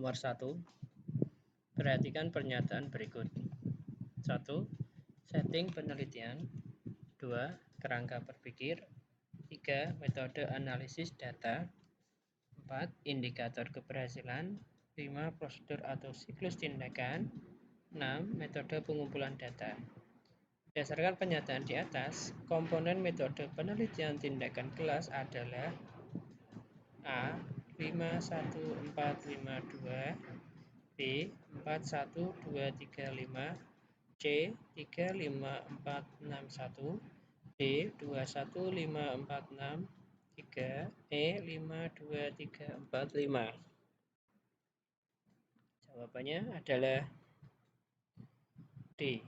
Nomor 1. Perhatikan pernyataan berikut. 1. Setting penelitian. 2. Kerangka berpikir. 3. Metode analisis data. 4. Indikator keberhasilan. 5. Prosedur atau siklus tindakan. 6. Metode pengumpulan data. Berdasarkan pernyataan di atas, komponen metode penelitian tindakan kelas adalah A. 51452, B. 41235, C. 35461, D. 21546, 3. E. 52345. Jawabannya adalah D.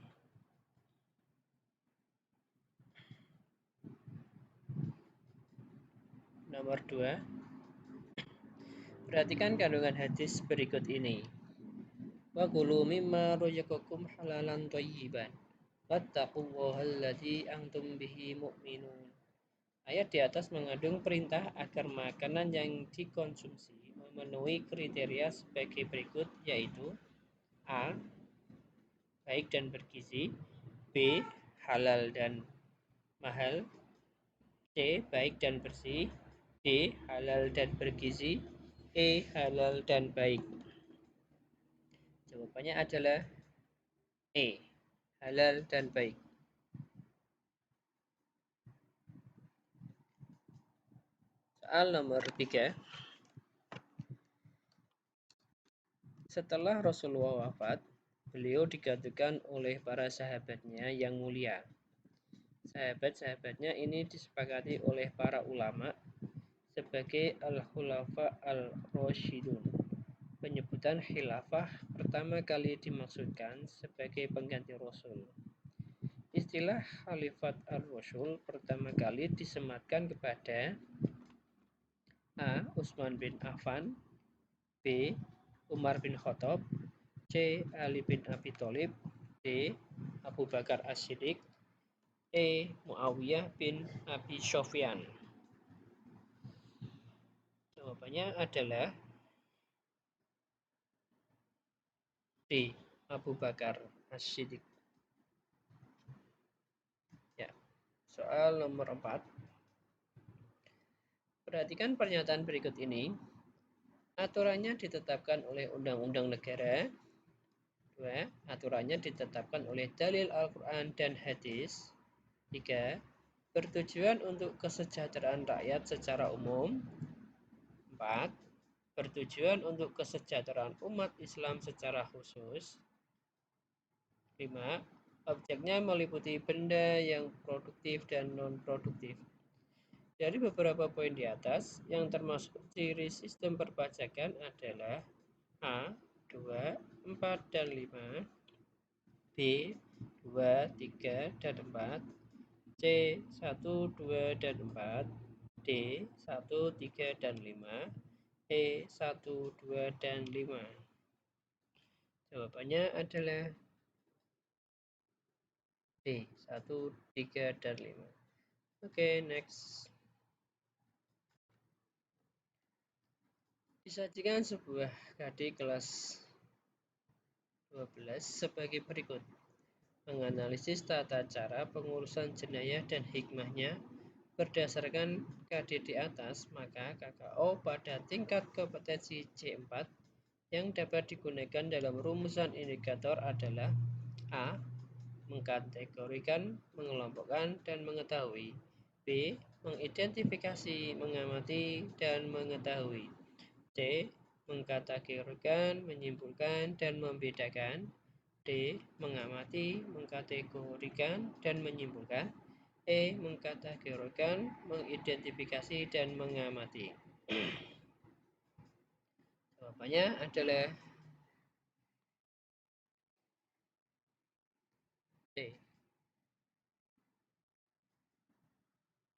Nomor 2. Perhatikan kandungan hadis berikut ini. Wa kulu mimma razaqakum halalan thayyiban wattaqullahalladzi antum bihi mu'minun. Ayat di atas mengandung perintah agar makanan yang dikonsumsi memenuhi kriteria sebagai berikut, yaitu A. Baik dan bergizi, B. Halal dan mahal, C. Baik dan bersih, D. Halal dan bergizi, E. Halal dan baik. Jawabannya adalah E. Halal dan baik. Soal nomor 3. Setelah Rasulullah wafat, beliau digantikan oleh para sahabatnya yang mulia. Sahabat-sahabatnya ini disepakati oleh para ulama sebagai al-khulafa al-rasyidun. Penyebutan khilafah pertama kali dimaksudkan sebagai pengganti Rasul. Istilah Khalifat ar-Rasul pertama kali disematkan kepada A. Utsman bin Affan, B. Umar bin Khattab, C. Ali bin Abi Thalib, D. Abu Bakar As-Siddiq, E. Muawiyah bin Abi Sufyan. Jawabannya adalah D. Abu Bakar As-Siddiq. Ya. Soal nomor 4. Perhatikan pernyataan berikut ini. Aturannya ditetapkan oleh undang-undang negara. 2. Aturannya ditetapkan oleh dalil Al-Quran dan hadis. 3. Bertujuan untuk kesejahteraan rakyat secara umum. 4. Bertujuan untuk kesejahteraan umat Islam secara khusus. 5. Objeknya meliputi benda yang produktif dan non-produktif. Dari beberapa poin di atas, yang termasuk ciri sistem perpajakan adalah A. 2, 4, dan 5, B. 2, 3, dan 4, C. 1, 2, dan 4, D. 1, 3, dan 5, E. 1, 2, dan 5. Jawabannya adalah D. 1, 3, dan 5. Oke, next. Disajikan sebuah KD kelas 12 sebagai berikut. Menganalisis tata cara pengurusan jenayah dan hikmahnya berdasarkan KD di atas, maka KKO pada tingkat kompetensi C4 yang dapat digunakan dalam rumusan indikator adalah A. Mengkategorikan, mengelompokkan, dan mengetahui. B. Mengidentifikasi, mengamati, dan mengetahui. C. Mengkategorikan, menyimpulkan, dan membedakan. D. Mengamati, mengkategorikan, dan menyimpulkan. E. Mengkategorikan, mengidentifikasi, dan mengamati. Jawabannya adalah D.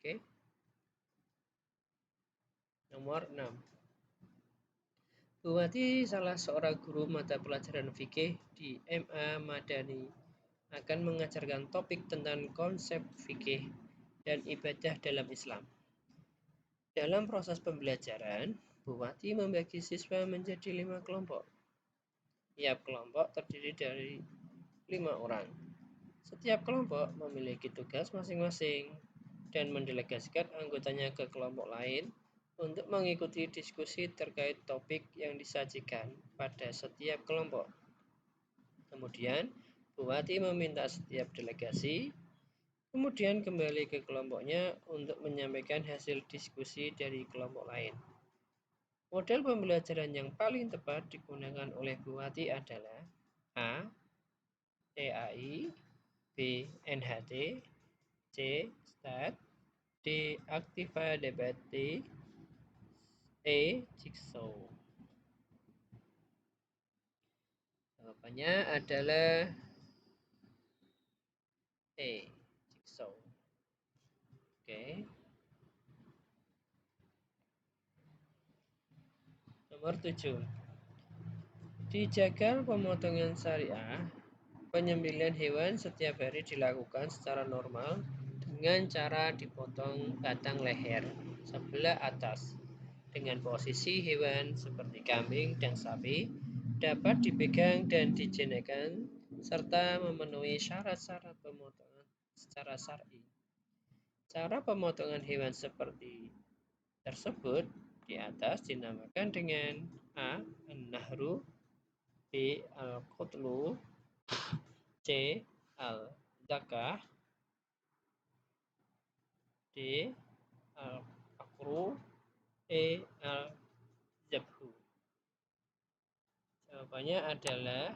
Oke. Nomor 6. Buwati, salah seorang guru mata pelajaran fikih di MA Madani, akan mengajarkan topik tentang konsep fikih dan ibadah dalam Islam. Dalam proses pembelajaran, Bu Wati membagi siswa menjadi 5 kelompok. Tiap kelompok terdiri dari 5 orang. Setiap kelompok memiliki tugas masing-masing dan mendelegasikan anggotanya ke kelompok lain untuk mengikuti diskusi terkait topik yang disajikan pada setiap kelompok. Kemudian, Bu Wati meminta setiap delegasi kemudian kembali ke kelompoknya untuk menyampaikan hasil diskusi dari kelompok lain. Model pembelajaran yang paling tepat digunakan oleh Bu Wati adalah A. TAI, B. NHT, C. STAT, D. Activa Debate, E. Jigsaw. Jawabannya adalah E. Jigsaw. Oke. Nomor 7. Di Jagal Pemotongan Syariah, penyembelihan hewan setiap hari dilakukan secara normal dengan cara dipotong batang leher sebelah atas dengan posisi hewan seperti kambing dan sapi dapat dipegang dan dijinakkan serta memenuhi syarat-syarat pemotongan secara syar'i. Cara pemotongan hewan seperti tersebut di atas dinamakan dengan A. An-Nahru, B. Al-Qutlu, C. Al-Zakah, D. Al-Akru, E. Al-Zabhu. Jawabannya adalah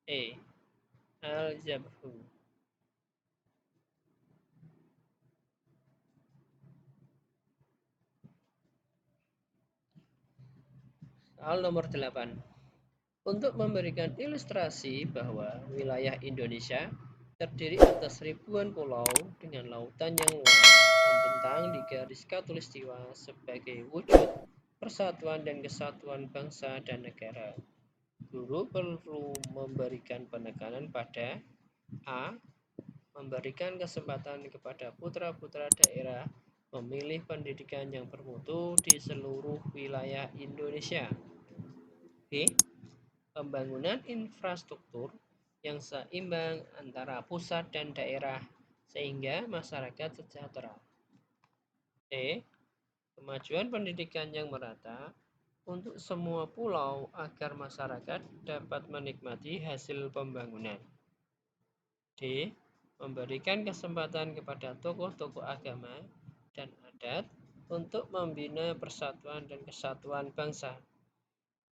E. Al-Zabhu. Soal nomor 8. Untuk memberikan ilustrasi bahwa wilayah Indonesia terdiri atas ribuan pulau dengan lautan yang luas membentang di garis khatulistiwa sebagai wujud persatuan dan kesatuan bangsa dan negara. Guru perlu memberikan penekanan pada A. Memberikan kesempatan kepada putra-putra daerah memilih pendidikan yang bermutu di seluruh wilayah Indonesia. B. Pembangunan infrastruktur yang seimbang antara pusat dan daerah sehingga masyarakat sejahtera. C. Kemajuan pendidikan yang merata untuk semua pulau agar masyarakat dapat menikmati hasil pembangunan. D. Memberikan kesempatan kepada tokoh-tokoh agama dan adat untuk membina persatuan dan kesatuan bangsa.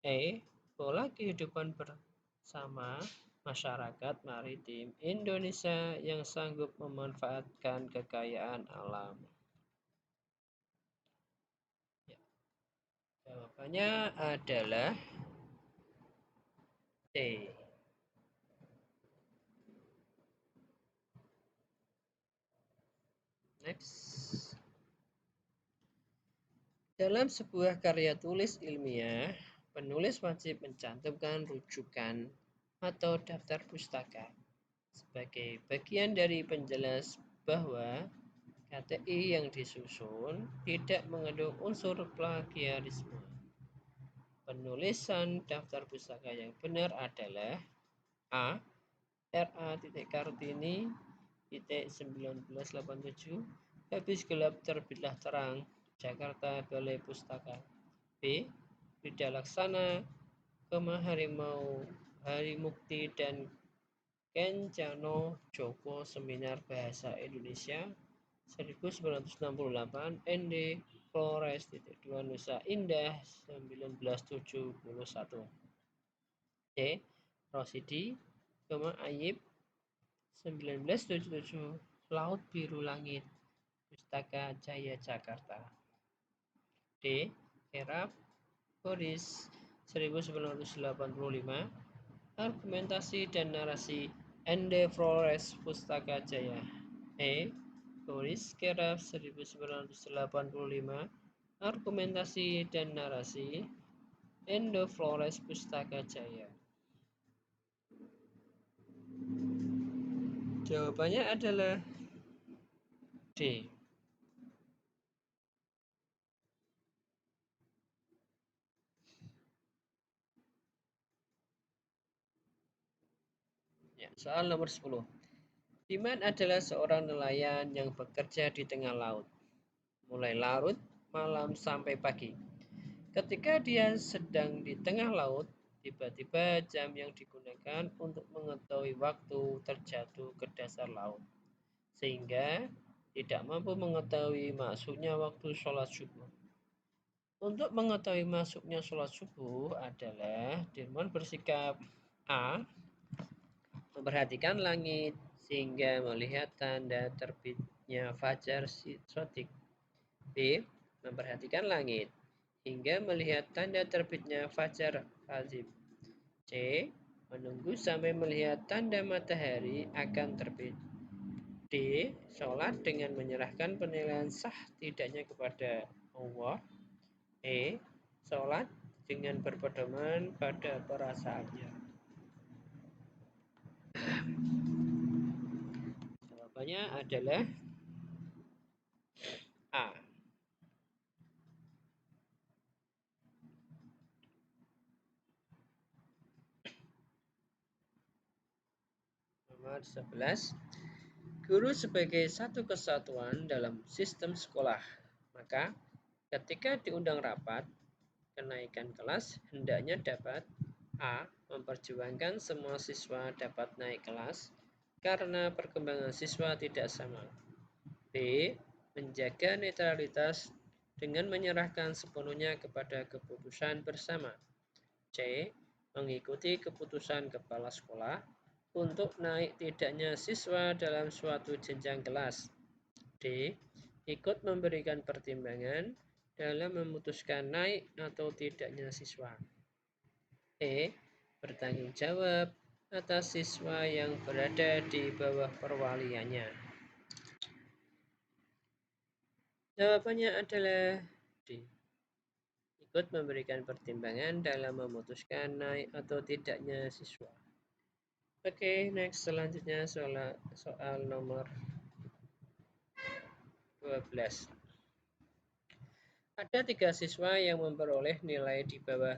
E. Pola kehidupan bersama masyarakat maritim Indonesia yang sanggup memanfaatkan kekayaan alam. Ya. Jawabannya adalah C. Next. Dalam sebuah karya tulis ilmiah, penulis wajib mencantumkan rujukan atau daftar pustaka sebagai bagian dari penjelas bahwa KTI yang disusun tidak mengandung unsur plagiarisme. Penulisan daftar pustaka yang benar adalah A. R.A. Kartini 1987 Habis Gelap Terbitlah Terang Jakarta Balai Pustaka. B. Rida Laksana Kema Harimau Harimukti dan Kencana Joko Seminar Bahasa Indonesia 1968 ND Flores 2 Nusa Indah 1971. C. Rosidi Ayib 1977 Laut Biru Langit Pustaka Jaya Jakarta. D. Erap Boris 1985 Argumentasi dan Narasi ND Flores Pustaka Jaya. E. Boris Keraf 1985 Argumentasi dan Narasi ND Flores Pustaka Jaya. Jawabannya adalah D. Ya, soal nomor 10. Diman adalah seorang nelayan yang bekerja di tengah laut, mulai larut malam sampai pagi. Ketika dia sedang di tengah laut, tiba-tiba jam yang digunakan untuk mengetahui waktu terjatuh ke dasar laut, sehingga tidak mampu mengetahui masuknya waktu sholat subuh. Untuk mengetahui masuknya sholat subuh adalah Dirman bersikap A. Memperhatikan langit sehingga melihat tanda terbitnya fajar shrotik. B. Memperhatikan langit hingga melihat tanda terbitnya fajar fajib. C. Menunggu sampai melihat tanda matahari akan terbit. D. Sholat dengan menyerahkan penilaian sah tidaknya kepada Allah. E. Sholat dengan berpedoman pada perasaannya. Jawabannya adalah A. Nomor 11. Guru sebagai satu kesatuan dalam sistem sekolah. Maka ketika diundang rapat, kenaikan kelas hendaknya dapat A. Memperjuangkan semua siswa dapat naik kelas karena perkembangan siswa tidak sama. B. Menjaga netralitas dengan menyerahkan sepenuhnya kepada keputusan bersama. C. Mengikuti keputusan kepala sekolah untuk naik tidaknya siswa dalam suatu jenjang kelas. D. Ikut memberikan pertimbangan dalam memutuskan naik atau tidaknya siswa. E. Bertanggung jawab atas siswa yang berada di bawah perwaliannya. Jawabannya adalah D. Ikut memberikan pertimbangan dalam memutuskan naik atau tidaknya siswa. Oke, next selanjutnya soal nomor 12. Ada 3 siswa yang memperoleh nilai di bawah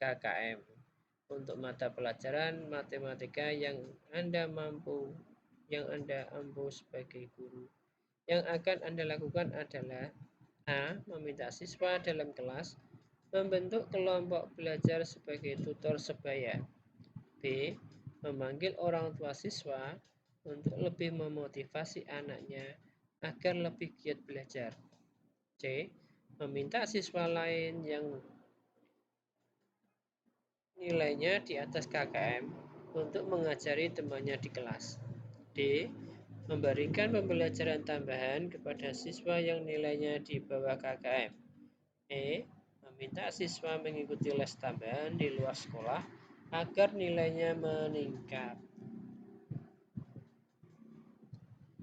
KKM untuk mata pelajaran matematika yang Anda ampu sebagai guru. Yang akan Anda lakukan adalah A. Meminta siswa dalam kelas membentuk kelompok belajar sebagai tutor sebaya. B. Memanggil orang tua siswa untuk lebih memotivasi anaknya agar lebih giat belajar. C. Meminta siswa lain yang nilainya di atas KKM untuk mengajari temannya di kelas. D. Memberikan pembelajaran tambahan kepada siswa yang nilainya di bawah KKM. E. Meminta siswa mengikuti les tambahan di luar sekolah agar nilainya meningkat.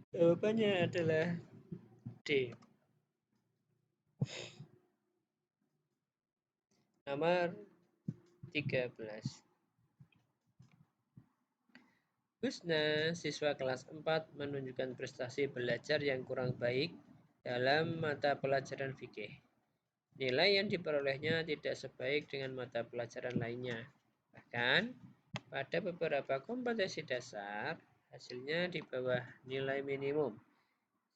Jawabannya adalah D. Nomor 13. Husna, siswa kelas 4, menunjukkan prestasi belajar yang kurang baik dalam mata pelajaran fikih. Nilai yang diperolehnya tidak sebaik dengan mata pelajaran lainnya. Bahkan, pada beberapa kompetensi dasar, hasilnya di bawah nilai minimum,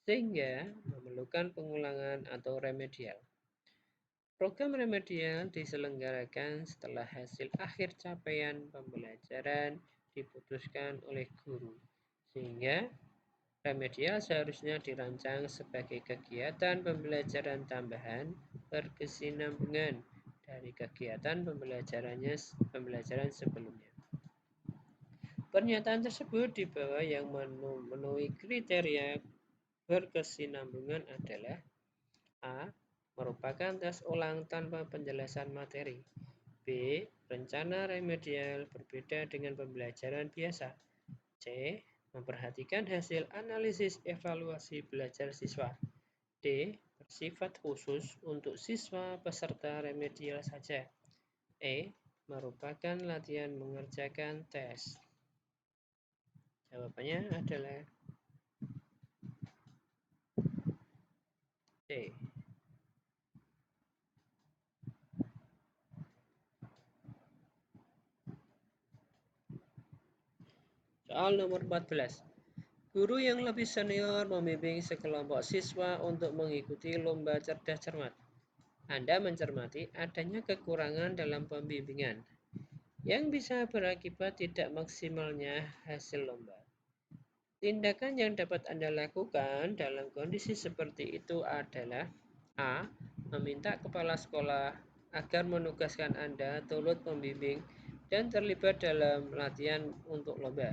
sehingga memerlukan pengulangan atau remedial. Program remedial diselenggarakan setelah hasil akhir capaian pembelajaran diputuskan oleh guru, sehingga remedial seharusnya dirancang sebagai kegiatan pembelajaran tambahan berkesinambungan dari kegiatan pembelajaran sebelumnya. Pernyataan tersebut di bawah yang memenuhi kriteria berkesinambungan adalah A. Merupakan tes ulang tanpa penjelasan materi. B. Rencana remedial berbeda dengan pembelajaran biasa. C. Memperhatikan hasil analisis evaluasi belajar siswa. D. Bersifat khusus untuk siswa peserta remedial saja. E. Merupakan latihan mengerjakan tes. Jawabannya adalah D. Soal nomor 14. Guru yang lebih senior membimbing sekelompok siswa untuk mengikuti lomba cerdas cermat. Anda mencermati adanya kekurangan dalam pembimbingan yang bisa berakibat tidak maksimalnya hasil lomba. Tindakan yang dapat Anda lakukan dalam kondisi seperti itu adalah A. Meminta kepala sekolah agar menugaskan Anda turut membimbing dan terlibat dalam latihan untuk lomba.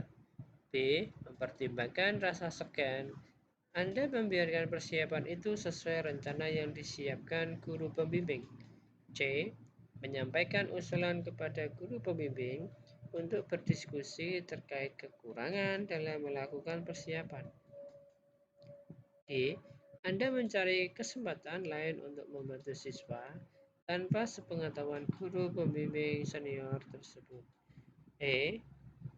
B. Mempertimbangkan rasa segan Anda membiarkan persiapan itu sesuai rencana yang disiapkan guru pembimbing. C. Menyampaikan usulan kepada guru pembimbing untuk berdiskusi terkait kekurangan dalam melakukan persiapan. D. Anda mencari kesempatan lain untuk membantu siswa tanpa sepengetahuan guru pembimbing senior tersebut. E.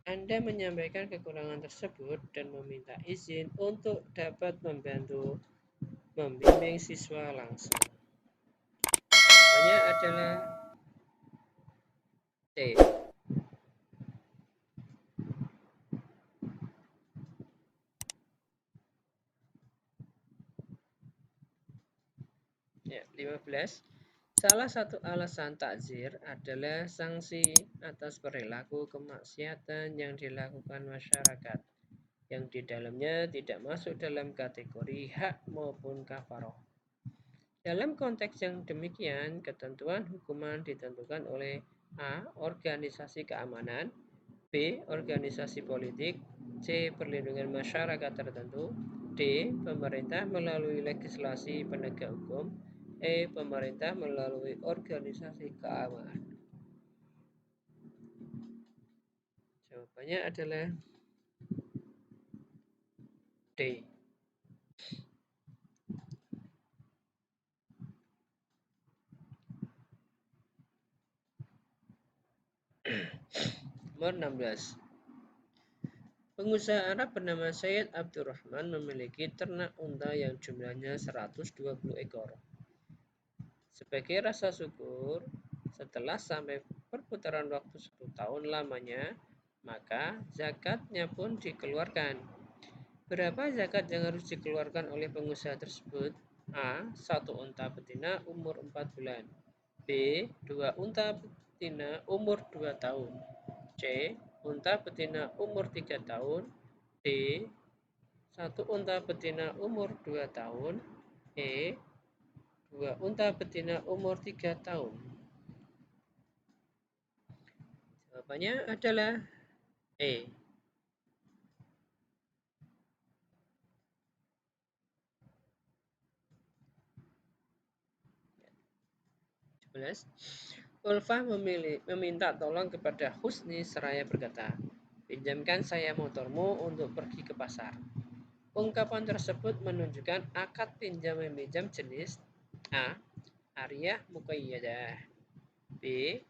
Anda menyampaikan kekurangan tersebut dan meminta izin untuk dapat membantu membimbing siswa langsung. Jawabannya adalah C. Ya, 15. Salah satu alasan takzir adalah sanksi atas perilaku kemaksiatan yang dilakukan masyarakat yang di dalamnya tidak masuk dalam kategori hak maupun kafaroh. Dalam konteks yang demikian, ketentuan hukuman ditentukan oleh A. Organisasi keamanan, B. Organisasi politik, C. Perlindungan masyarakat tertentu, D. Pemerintah melalui legislasi penegak hukum, E. Pemerintah melalui organisasi keamanan. Jawabannya adalah D. Nomor 16. Pengusaha Arab bernama Sayyid Abdurrahman memiliki ternak unta yang jumlahnya 120 ekor. Sebagai rasa syukur, setelah sampai perputaran waktu 1 tahun lamanya, maka zakatnya pun dikeluarkan. Berapa zakat yang harus dikeluarkan oleh pengusaha tersebut? A. 1 unta betina umur 4 bulan. B. 2 unta betina umur 2 tahun. C. Unta betina umur 3 tahun. D. 1 unta betina umur 2 tahun. E. 2 unta betina umur 3 tahun. Jawabannya adalah E. 11. Ulfah meminta tolong kepada Husni seraya berkata, pinjamkan saya motormu untuk pergi ke pasar. Ungkapan tersebut menunjukkan akad pinjam meminjam jenis A. Ariyah muqayyadah, B.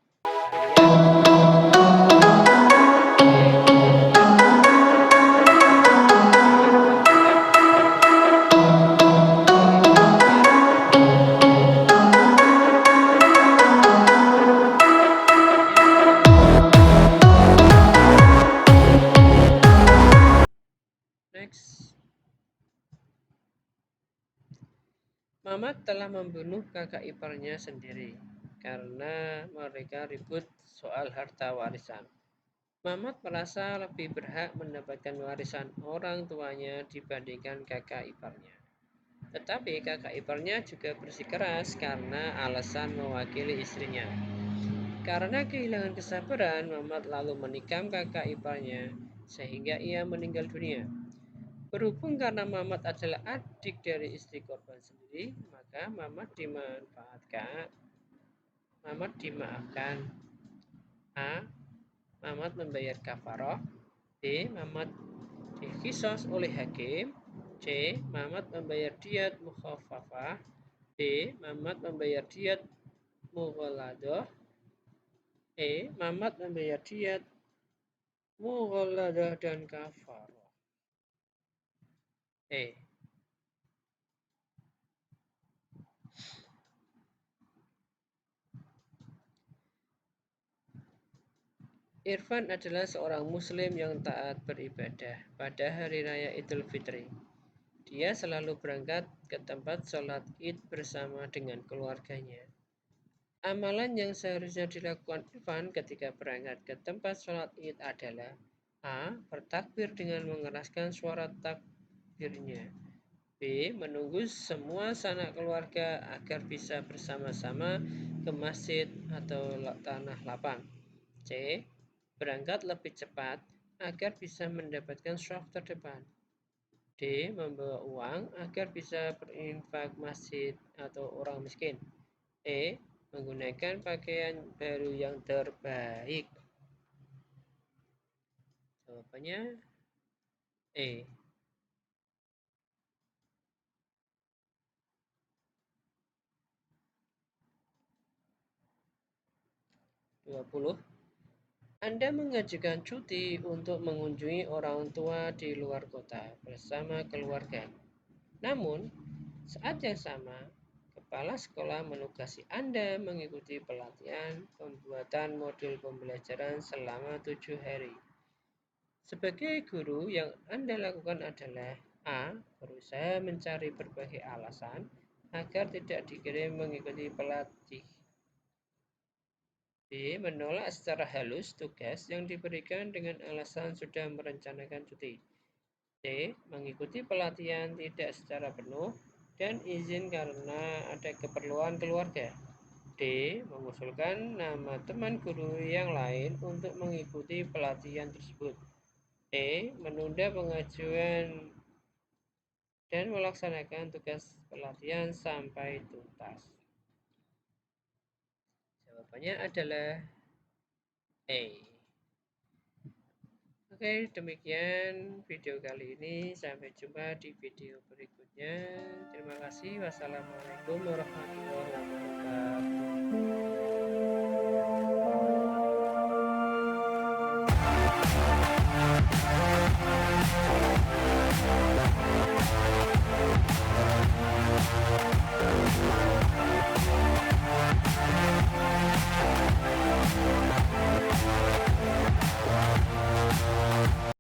Next. Mamat telah membunuh kakak iparnya sendiri karena mereka ribut soal harta warisan. Mamat merasa lebih berhak mendapatkan warisan orang tuanya dibandingkan kakak iparnya. Tetapi kakak iparnya juga bersikeras karena alasan mewakili istrinya. Karena kehilangan kesabaran, Mamat lalu menikam kakak iparnya sehingga ia meninggal dunia. Berhubung karena Mamat adalah adik dari istri korban sendiri, maka Mamat dimaafkan. A. Mamat membayar kafaroh. B. Mamat dikisos oleh hakim. C. Mamat membayar diat mukhafafah. D. Mamat membayar diat mughaladah. E. Mamat membayar diat mughaladah dan kafaroh. E. Irfan adalah seorang muslim yang taat beribadah pada hari raya Idul Fitri. Dia selalu berangkat ke tempat sholat Id bersama dengan keluarganya. Amalan yang seharusnya dilakukan Irfan ketika berangkat ke tempat sholat Id adalah A. Bertakbir dengan mengeraskan suara takbirnya. B. Menunggu semua sanak keluarga agar bisa bersama-sama ke masjid atau tanah lapang. C. Berangkat lebih cepat agar bisa mendapatkan shaf terdepan. D. Membawa uang agar bisa berinfak masjid atau orang miskin. E. Menggunakan pakaian baru yang terbaik. Jawabannya E. 20. Anda mengajukan cuti untuk mengunjungi orang tua di luar kota bersama keluarga. Namun, saat yang sama, kepala sekolah menugasi Anda mengikuti pelatihan pembuatan modul pembelajaran selama 7 hari. Sebagai guru, yang Anda lakukan adalah A. Berusaha mencari berbagai alasan agar tidak dikirim mengikuti pelatih. B. Menolak secara halus tugas yang diberikan dengan alasan sudah merencanakan cuti. C. Mengikuti pelatihan tidak secara penuh dan izin karena ada keperluan keluarga. D. Mengusulkan nama teman guru yang lain untuk mengikuti pelatihan tersebut. E. Menunda pengajuan dan melaksanakan tugas pelatihan sampai tuntas. Jawabannya adalah E. Oke, demikian video kali ini. Sampai jumpa di video berikutnya. Terima kasih. Wassalamualaikum warahmatullahi wabarakatuh.